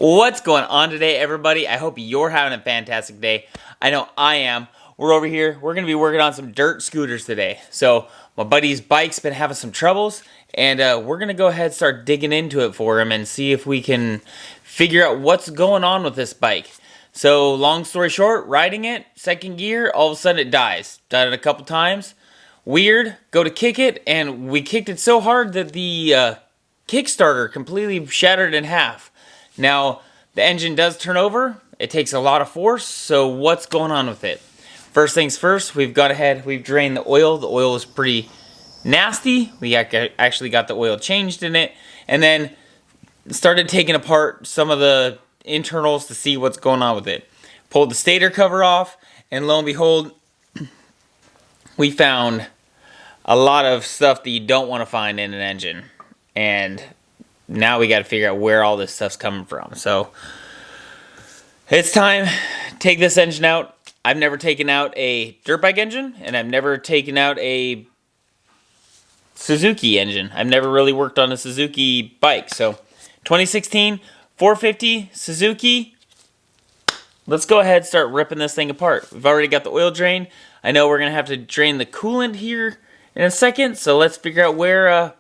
What's going on today, everybody? I hope you're having a fantastic day. I know I am. We're over here. We're going to be working on some dirt scooters today. So my buddy's bike's been having some troubles, and we're going to go ahead and start digging into it for him and see if we can figure out what's going on with this bike. So long story short, riding it, second gear, all of a sudden it dies. Died it a couple times. Weird. Go to kick it, and we kicked it so hard that the kickstarter completely shattered in half. Now, the engine does turn over. It takes a lot of force, so what's going on with it? First things first, we've drained the oil. The oil is pretty nasty. We actually got the oil changed in it, and then started taking apart some of the internals to see what's going on with it. Pulled the stator cover off, and lo and behold, we found a lot of stuff that you don't want to find in an engine. And now we got to figure out where all this stuff's coming from. So it's time to take this engine out. I've never taken out a dirt bike engine, and I've never taken out a Suzuki engine. I've never really worked on a Suzuki bike. So 2016 450 Suzuki. Let's go ahead and start ripping this thing apart. We've already got the oil drained. I know we're going to have to drain the coolant here in a second. So let's figure out where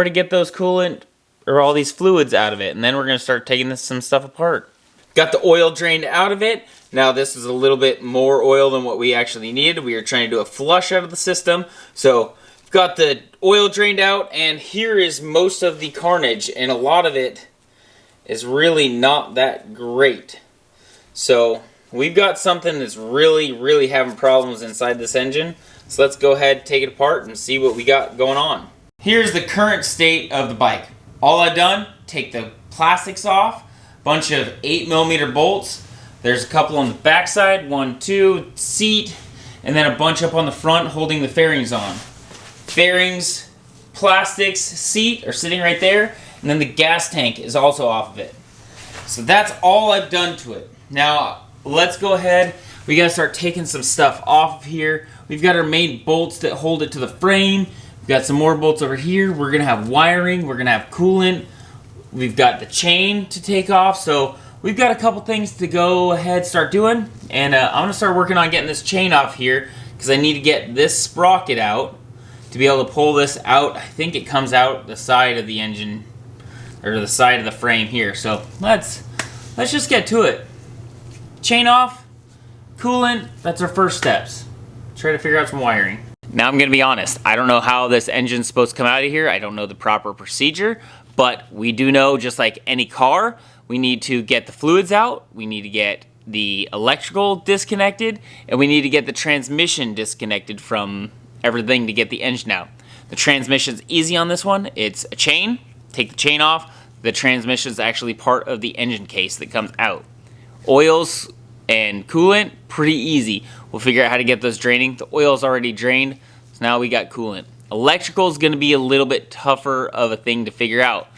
to get those coolant or all these fluids out of it, and then we're going to start taking some stuff apart. Got the oil drained out of it. Now this is a little bit more oil than what we actually needed. We are trying to do a flush out of the system. So got the oil drained out, and here is most of the carnage, and a lot of it is really not that great. So we've got something that's really having problems inside this engine. So let's go ahead, take it apart, and see what we got going on. Here's the current state of the bike. All I've done, take the plastics off, bunch of 8mm bolts. There's a couple on the back side, 1, 2, seat, and then a bunch up on the front holding the fairings on. Fairings, plastics, seat are sitting right there, and then the gas tank is also off of it. So that's all I've done to it. Now, let's go ahead. We gotta start taking some stuff off of here. We've got our main bolts that hold it to the frame. We've got some more bolts over here. We're going to have wiring. We're going to have coolant. We've got the chain to take off. So we've got a couple things to go ahead start doing. And I'm going to start working on getting this chain off here because I need to get this sprocket out to be able to pull this out. I think it comes out the side of the engine or the side of the frame here. So let's just get to it. Chain off, coolant, that's our first steps. Try to figure out some wiring. Now I'm going to be honest, I don't know how this engine's supposed to come out of here. I don't know the proper procedure, but we do know, just like any car, we need to get the fluids out, we need to get the electrical disconnected, and we need to get the transmission disconnected from everything to get the engine out. The transmission's easy on this one. It's a chain. Take the chain off. The transmission's actually part of the engine case that comes out. Oils and coolant, pretty easy. We'll figure out how to get those draining. The oil's already drained, so now we got coolant. Electrical is going to be a little bit tougher of a thing to figure out.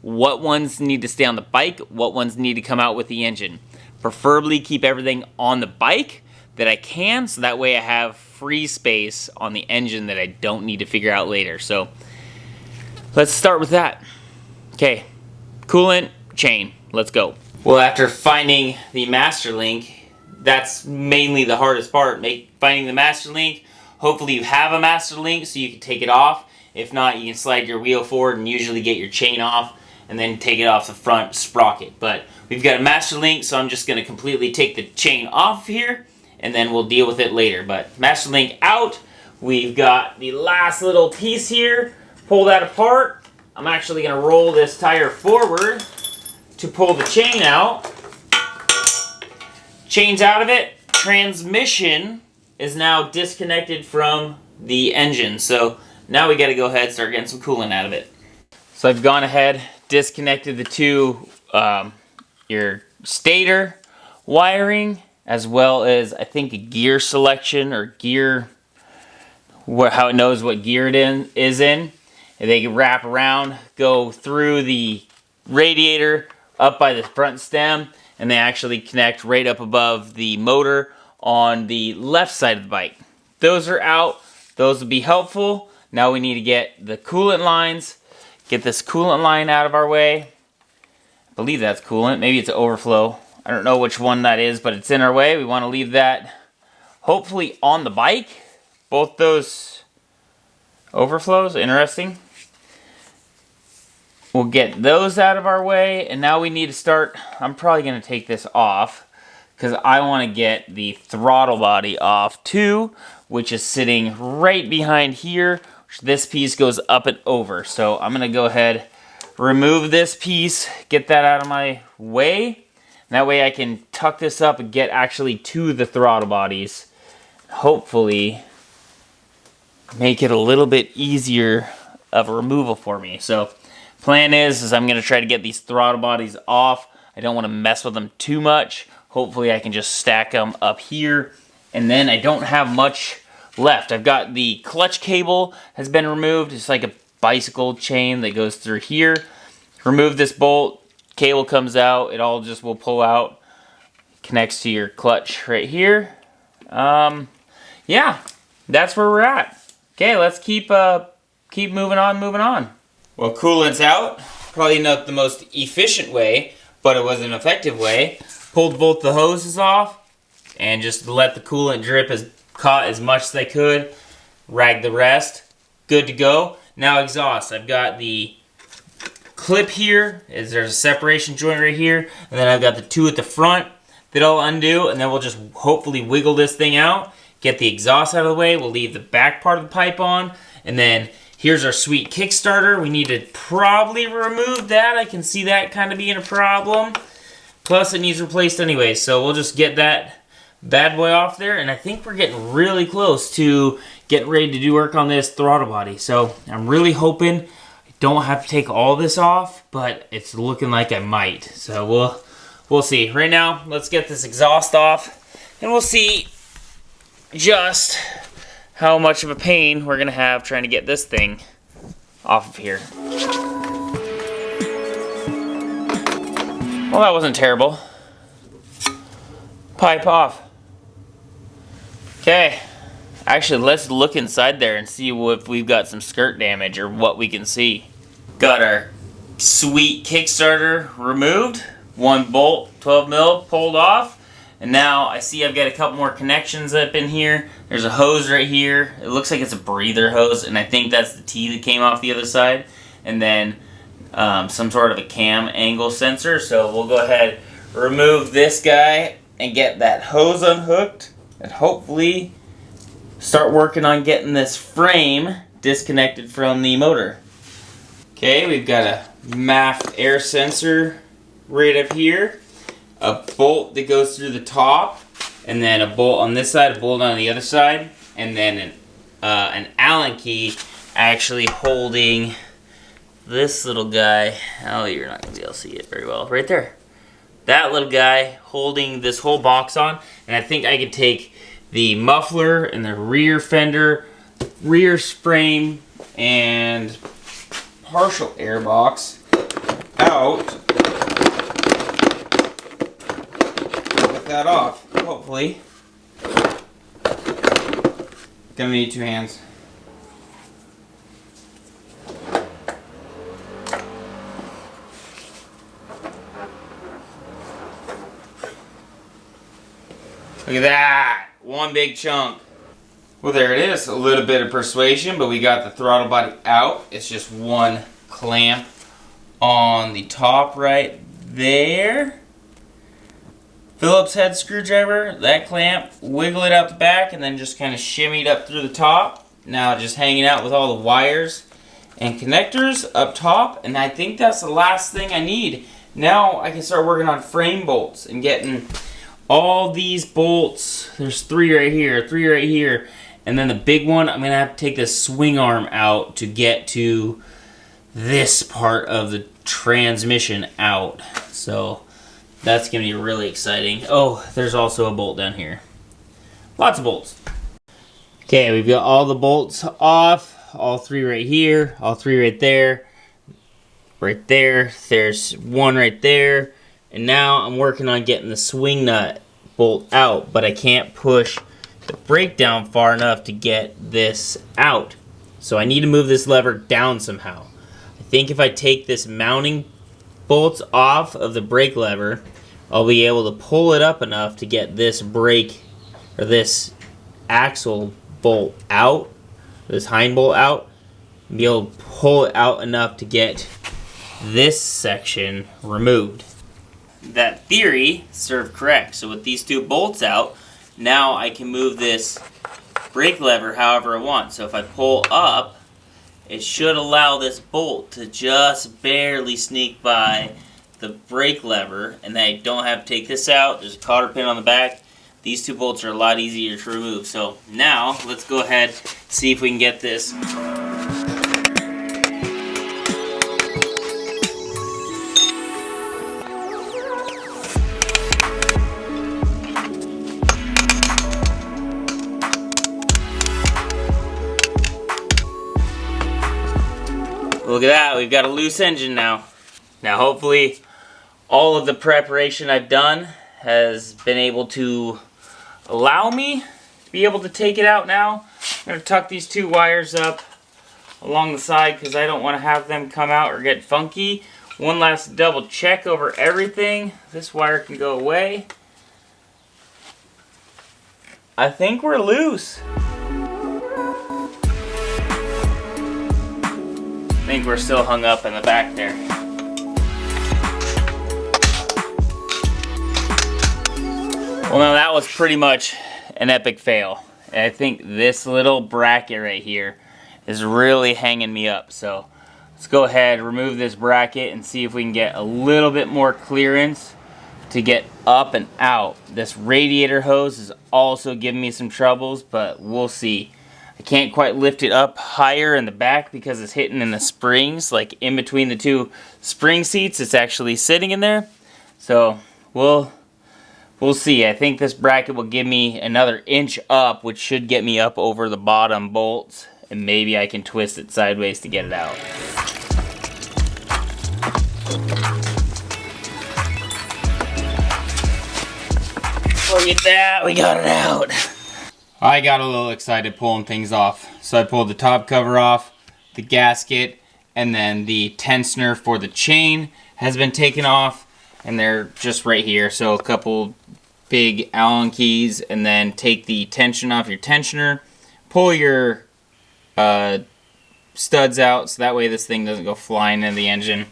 What ones need to stay on the bike, what ones need to come out with the engine. Preferably keep everything on the bike that I can, so that way I have free space on the engine that I don't need to figure out later. So let's start with that. Okay, coolant, chain, let's go. Well, after finding the master link, that's mainly the hardest part, finding the master link. Hopefully you have a master link so you can take it off. If not, you can slide your wheel forward and usually get your chain off and then take it off the front sprocket. But we've got a master link, so I'm just going to completely take the chain off here and then we'll deal with it later. But master link out, we've got the last little piece here. Pull that apart. I'm actually going to roll this tire forward to pull the chain out. Chain's out of it. Transmission is now disconnected from the engine. So now we got to go ahead and start getting some coolant out of it. So I've gone ahead, disconnected the two, your stator wiring, as well as I think a gear selection or gear, how it knows what gear it is in. And they can wrap around, go through the radiator, up by the front stem, and they actually connect right up above the motor on the left side of the bike. Those are out. Those will be helpful. Now we need to get the coolant lines, get this coolant line out of our way. I believe that's coolant. Maybe it's an overflow. I don't know which one that is, but it's in our way. We want to leave that hopefully on the bike. Both those overflows, interesting. We'll get those out of our way, and now we need to start. I'm probably going to take this off because I want to get the throttle body off too, which is sitting right behind here. This piece goes up and over. So I'm going to go ahead, remove this piece, get that out of my way. That way I can tuck this up and get actually to the throttle bodies. Hopefully make it a little bit easier of a removal for me. So plan is I'm going to try to get these throttle bodies off. I don't want to mess with them too much. Hopefully I can just stack them up here. And then I don't have much left. I've got the clutch cable has been removed. It's like a bicycle chain that goes through here. Remove this bolt. Cable comes out. It all just will pull out. Connects to your clutch right here. Yeah, that's where we're at. Okay, let's keep moving on. Well, coolant's out. Probably not the most efficient way, but it was an effective way. Pulled both the hoses off and just let the coolant drip caught as much as I could. Rag the rest. Good to go. Now exhaust. I've got the clip here. There's a separation joint right here. And then I've got the two at the front that I'll undo. And then we'll just hopefully wiggle this thing out. Get the exhaust out of the way. We'll leave the back part of the pipe on. And then here's our sweet kickstarter. We need to probably remove that. I can see that kind of being a problem. Plus it needs replaced anyway. So we'll just get that bad boy off there. And I think we're getting really close to getting ready to do work on this throttle body. So I'm really hoping I don't have to take all this off, but it's looking like I might. So we'll see. Right now, let's get this exhaust off and we'll see just how much of a pain we're gonna have trying to get this thing off of here. Well, that wasn't terrible. Pipe off. Okay. Actually, let's look inside there and see if we've got some skirt damage or what we can see. Got our sweet kickstarter removed. One bolt, 12 mil, pulled off. And now I see I've got a couple more connections up in here. There's a hose right here. It looks like it's a breather hose, and I think that's the T that came off the other side. And then some sort of a cam angle sensor. So we'll go ahead, remove this guy, and get that hose unhooked. And hopefully start working on getting this frame disconnected from the motor. Okay, we've got a MAF air sensor right up here. A bolt that goes through the top, and then a bolt on this side, a bolt on the other side, and then an Allen key actually holding this little guy. Oh, you're not going to be able to see it very well. Right there. That little guy holding this whole box on, and I think I could take the muffler and the rear fender, rear frame, and partial air box out. That off, hopefully. Gonna need two hands. Look at that! One big chunk. Well, there it is. A little bit of persuasion, but we got the throttle body out. It's just one clamp on the top right there. Phillips head screwdriver, that clamp, wiggle it out the back, and then just kind of shimmy it up through the top. Now just hanging out with all the wires and connectors up top, and I think that's the last thing I need. Now I can start working on frame bolts and getting all these bolts. There's three right here, and then the big one, I'm going to have to take this swing arm out to get to this part of the transmission out. So that's going to be really exciting. Oh, there's also a bolt down here. Lots of bolts. Okay, we've got all the bolts off. All three right here. All three right there. Right there. There's one right there. And now I'm working on getting the swing nut bolt out. But I can't push the brake down far enough to get this out. So I need to move this lever down somehow. I think if I take this mounting bolts off of the brake lever, I'll be able to pull it up enough to get this brake, or this axle bolt out, this hind bolt out, and be able to pull it out enough to get this section removed. That theory served correct. So with these two bolts out, now I can move this brake lever however I want. So if I pull up, it should allow this bolt to just barely sneak by the brake lever, and then I don't have to take this out. There's a cotter pin on the back. These two bolts are a lot easier to remove. So now let's go ahead, see if we can get this. Look at that, we've got a loose engine now. Now hopefully all of the preparation I've done has been able to allow me to be able to take it out now. I'm going to tuck these two wires up along the side because I don't want to have them come out or get funky. One last double check over everything. This wire can go away. I think we're loose. I think we're still hung up in the back there. Well, now that was pretty much an epic fail. And I think this little bracket right here is really hanging me up. So let's go ahead, remove this bracket, and see if we can get a little bit more clearance to get up and out. This radiator hose is also giving me some troubles, but we'll see. I can't quite lift it up higher in the back because it's hitting in the springs, like in between the two spring seats. It's actually sitting in there. So we'll see. I think this bracket will give me another inch up, which should get me up over the bottom bolts, and maybe I can twist it sideways to get it out. Look at that, we got it out. I got a little excited pulling things off. So I pulled the top cover off, the gasket, and then the tensioner for the chain has been taken off, and they're just right here. So a couple big Allen keys, and then take the tension off your tensioner, pull your studs out so that way this thing doesn't go flying into the engine.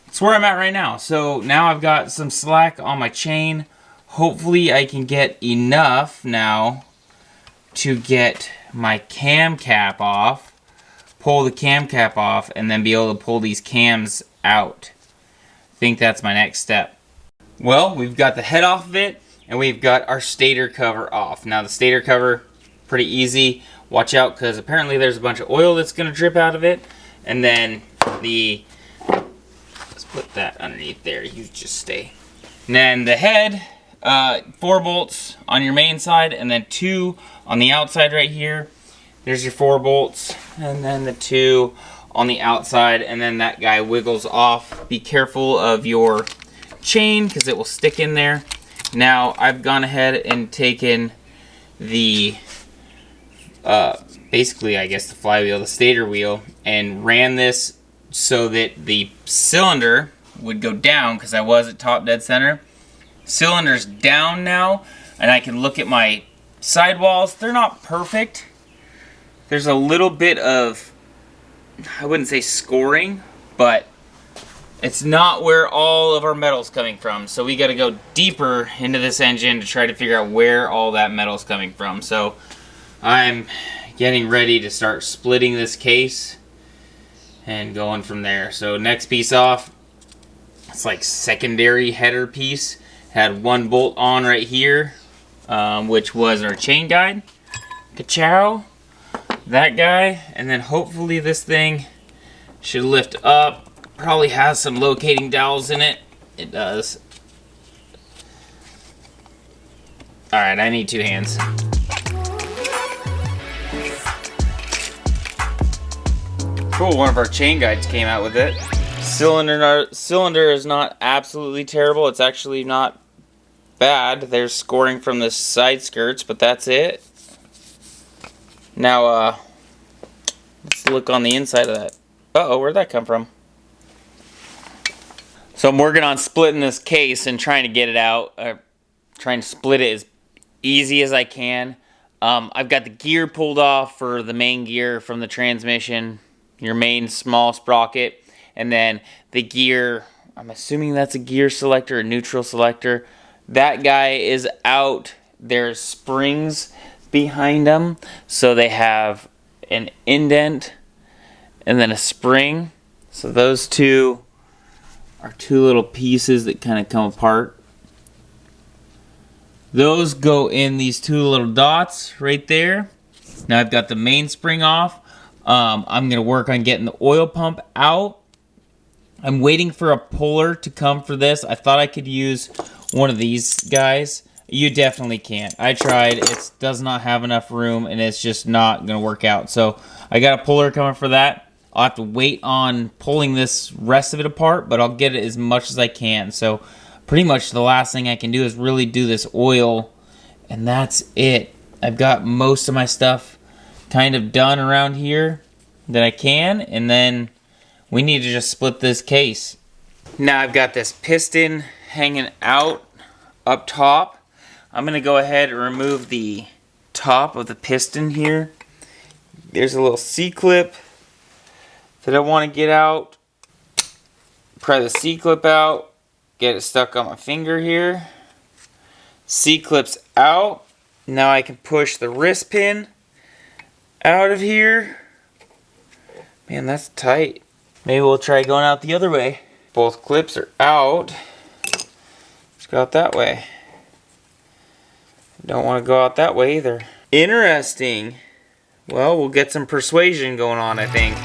That's where I'm at right now. So now I've got some slack on my chain. Hopefully I can get enough now to get my cam cap off, pull the cam cap off, and then be able to pull these cams out. I think that's my next step. Well, we've got the head off of it, and we've got our stator cover off. Now the stator cover, pretty easy. Watch out because apparently there's a bunch of oil that's going to drip out of it. And then let's put that underneath there, you just stay. And then the head, 4 bolts on your main side, and then 2 on the outside right here. There's your 4 bolts, and then the 2 on the outside, and then that guy wiggles off. Be careful of your chain because it will stick in there. Now I've gone ahead and taken the basically I guess the flywheel, the stator wheel, and ran this so that the cylinder would go down because I was at top dead center. Cylinder's down now, and I can look at my sidewalls. They're not perfect. There's a little bit of, I wouldn't say scoring, but it's not where all of our metal's coming from. So we got to go deeper into this engine to try to figure out where all that metal's coming from. So I'm getting ready to start splitting this case and going from there. So next piece off, it's like secondary header piece. Had 1 bolt on right here, which was our chain guide. Ka-chow. That guy. And then hopefully this thing should lift up. Probably has some locating dowels in it. It does. Alright, I need 2 hands. Cool, one of our chain guides came out with it. Cylinder is not absolutely terrible. It's actually not bad. There's scoring from the side skirts, but that's it. Now, let's look on the inside of that. Uh-oh, where'd that come from? So I'm working on splitting this case and trying to get it out. Trying to split it as easy as I can. I've got the gear pulled off for the main gear from the transmission, your main small sprocket, and then the gear, I'm assuming that's a gear selector, a neutral selector. That guy is out. There's springs behind them, so they have an indent and then a spring. So those two are two little pieces that kind of come apart. Those go in these two little dots right there. Now I've got the mainspring off. I'm going to work on getting the oil pump out. I'm waiting for a puller to come for this. I thought I could use one of these guys. You definitely can't. I tried. It does not have enough room, and it's just not going to work out. So I got a puller coming for that. I'll have to wait on pulling this rest of it apart, but I'll get it as much as I can. So pretty much the last thing I can do is really do this oil, and that's it. I've got most of my stuff kind of done around here that I can, and then we need to just split this case. Now I've got this piston hanging out up top. I'm going to go ahead and remove the top of the piston here. There's a little C-clip that I want to get out. Pry the C-clip out. Get it stuck on my finger here. C-clip's out. Now I can push the wrist pin out of here. Man, that's tight. Maybe we'll try going out the other way. Both clips are out. Let's go out that way. Don't want to go out that way either. Interesting. Well, we'll get some persuasion going on, I think.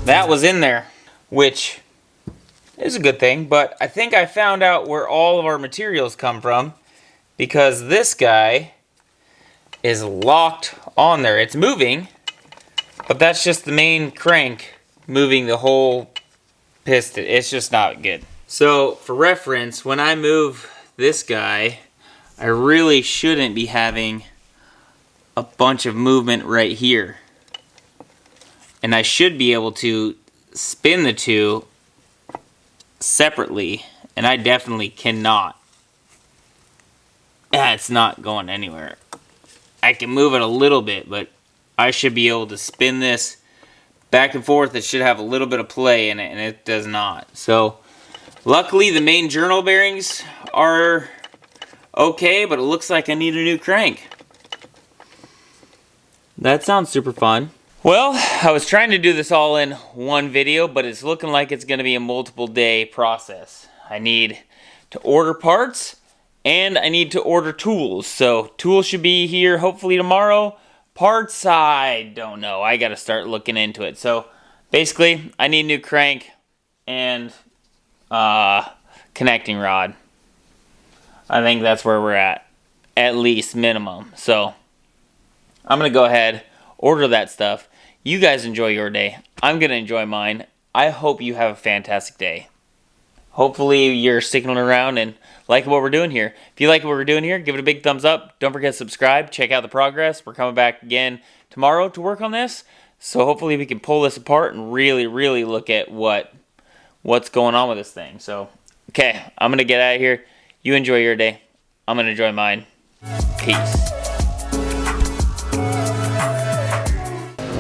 That was in there, which is a good thing, but I think I found out where all of our materials come from, because this guy is locked on there. It's moving, but that's just the main crank moving the whole piston. It's just not good. So for reference, when I move this guy, I really shouldn't be having a bunch of movement right here. And I should be able to spin the two separately, and I definitely cannot. It's not going anywhere. I can move it a little bit, but I should be able to spin this back and forth. It should have a little bit of play in it, and it does not. So, luckily the main journal bearings are okay, but it looks like I need a new crank. That sounds super fun. Well, I was trying to do this all in one video, but it's looking like it's going to be a multiple day process. I need to order parts, and I need to order tools. So tools should be here hopefully tomorrow. Parts, I don't know. I got to start looking into it. So basically, I need a new crank and connecting rod. I think that's where we're at least minimum. So I'm going to go ahead, order that stuff. You guys enjoy your day. I'm going to enjoy mine. I hope you have a fantastic day. Hopefully you're sticking around and liking what we're doing here. If you like what we're doing here, give it a big thumbs up. Don't forget to subscribe. Check out the progress. We're coming back again tomorrow to work on this. So hopefully we can pull this apart and really, really look at what's going on with this thing. So, okay, I'm going to get out of here. You enjoy your day. I'm going to enjoy mine. Peace.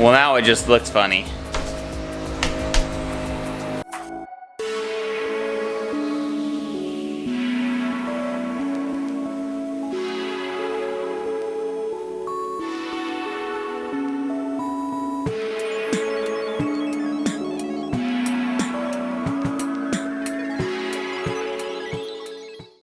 Well, now it just looks funny.